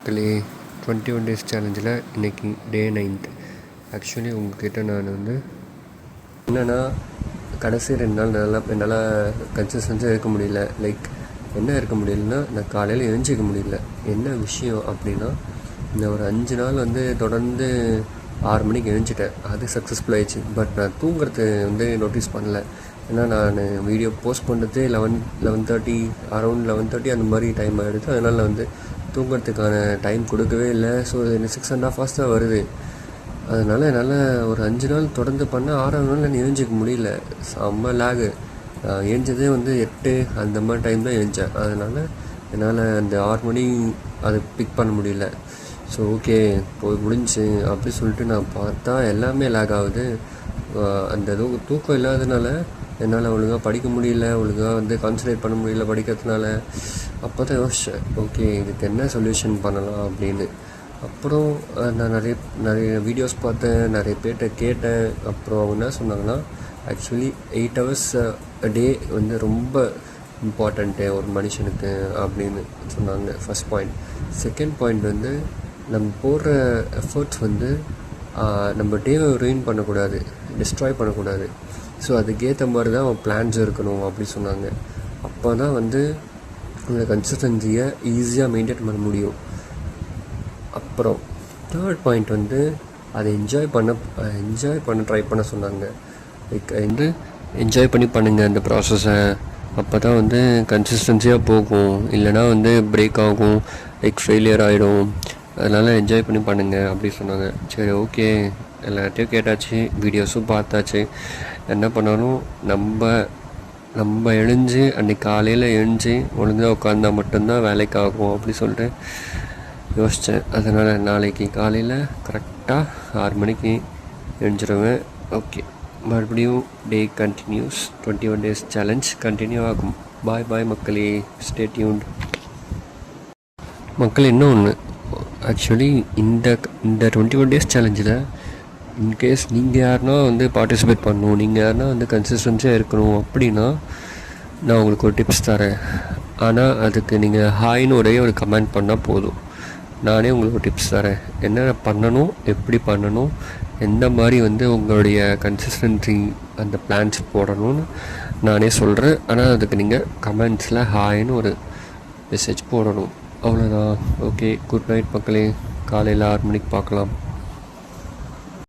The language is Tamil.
மக்களே 21 டேஸ் சேலஞ்சில் இன்றைக்கி டே 9th. ஆக்சுவலி உங்கள்கிட்ட நான் என்னென்னா கடைசி 2 நாள் என்னால் கன்சிஸ்டன்ஸாக இருக்க முடியல. என்ன இருக்க முடியலன்னா, நான் காலையில் எழுந்திக்க முடியல. என்ன விஷயம் அப்படின்னா, இந்த ஒரு 5 நாள் தொடர்ந்து 6 மணிக்கு எழுந்திட்டேன். அது சக்ஸஸ்ஃபுல் ஆகிடுச்சு. பட் நான் தூங்குறது நோட்டீஸ் பண்ணல. ஏன்னா நான் வீடியோ போஸ்ட் பண்ணுறது 11:30 அரௌண்ட் 11:30 அந்த மாதிரி டைம் ஆகிடுது. அதனால் நான் தூங்குறதுக்கான டைம் கொடுக்கவே இல்லை. ஸோ 6.5 hours தான் வருது. அதனால் என்னால் ஒரு 5 நாள் தொடர்ந்து பண்ண 6ஆவது நாள் எழுந்திக்க முடியல. செம்ம லேகு. எழுந்ததே 8 அந்த மாதிரி டைம் தான் எழுந்தேன். அதனால் என்னால் அந்த 6 மணி அதை பிக் பண்ண முடியல. ஸோ ஓகே போய் முடிஞ்சு அப்படி சொல்லிட்டு நான் பார்த்தா எல்லாமே லேக் ஆகுது. அந்த தூக்கம் இல்லாததுனால என்னால் ஒழுங்காக படிக்க முடியல, ஒழுங்காக கான்சன்ட்ரேட் பண்ண முடியல படிக்கிறதுனால. அப்போ தான் யோசித்தேன், ஓகே இதுக்கு என்ன சொல்யூஷன் பண்ணலாம் அப்படின்னு. அப்புறம் நான் நிறைய வீடியோஸ் பார்த்தேன், நிறைய பேர்கிட்ட கேட்டேன். அப்புறம் அவங்க என்ன சொன்னாங்கன்னா, ஆக்சுவலி 8 hours a day ரொம்ப இம்பார்ட்டண்ட்டு ஒரு மனுஷனுக்கு அப்படின்னு சொன்னாங்க. First point. செகண்ட் பாயிண்ட் நம்ம போடுற எஃபர்ட்ஸ் நம்ம டேவை ரூயின் பண்ணக்கூடாது, டிஸ்ட்ராய் பண்ணக்கூடாது. ஸோ அதுக்கேற்ற மாதிரி தான் பிளான்ஸ் இருக்கணும் அப்படி சொன்னாங்க. அப்போ தான் உங்களை கன்சிஸ்டன்சியை ஈஸியாக மெயின்டைன் பண்ண முடியும். அப்புறம் தேர்ட் பாயிண்ட் அதை என்ஜாய் பண்ண ட்ரை பண்ண சொன்னாங்க. என்ஜாய் பண்ணி பண்ணுங்கள் அந்த ப்ராசஸை. அப்போ தான் கன்சிஸ்டன்சியாக போகும். இல்லைனா பிரேக் ஆகும், ஃபெயிலியர் ஆகிடும். அதனால் என்ஜாய் பண்ணி பண்ணுங்கள் அப்படி சொன்னாங்க. சரி ஓகே, எல்லாத்தையும் கேட்டாச்சு, வீடியோஸும் பார்த்தாச்சு. என்ன பண்ணாலும் நம்ம எழுந்து அன்றைக்கி காலையில் எழுந்து ஒழுங்காக உட்காந்தா மட்டும்தான் வேலைக்கு ஆகும் அப்படி சொல்லிட்டு யோசித்தேன். அதனால் நாளைக்கு காலையில் கரெக்டாக 6 மணிக்கு எழுந்திருவேன். ஓகே, மறுபடியும் டே கண்டினியூஸ். 21 டேஸ் சேலஞ்ச் கண்டினியூ ஆகும். பாய் மக்களே, ஸ்டே டியூன்ட். மக்கள் இன்னும் ஒன்று, ஆக்சுவலி இந்த 21 டேஸ் சேலஞ்சில் இன்கேஸ் நீங்கள் யாருன்னா பார்ட்டிசிபேட் பண்ணணும், நீங்கள் யாருன்னா கன்சிஸ்டன்ஸியாக இருக்கணும் அப்படின்னா நான் உங்களுக்கு ஒரு டிப்ஸ் தரேன். ஆனால் அதுக்கு நீங்கள் ஹாய்னு ஒரு கமெண்ட் பண்ணால் போதும். நானே உங்களுக்கு ஒரு டிப்ஸ் தரேன். என்ன பண்ணணும், எப்படி பண்ணணும், எந்த மாதிரி உங்களுடைய கன்சிஸ்டன்சி அந்த பிளான்ஸ் போடணும்னு நானே சொல்கிறேன். ஆனால் அதுக்கு நீங்கள் கமெண்ட்ஸில் ஹாய்னு ஒரு மெசேஜ் போடணும். அவ்வளோதான். ஓகே, குட் நைட் மக்களே. காலையில் 6 மணிக்கு பார்க்கலாம்.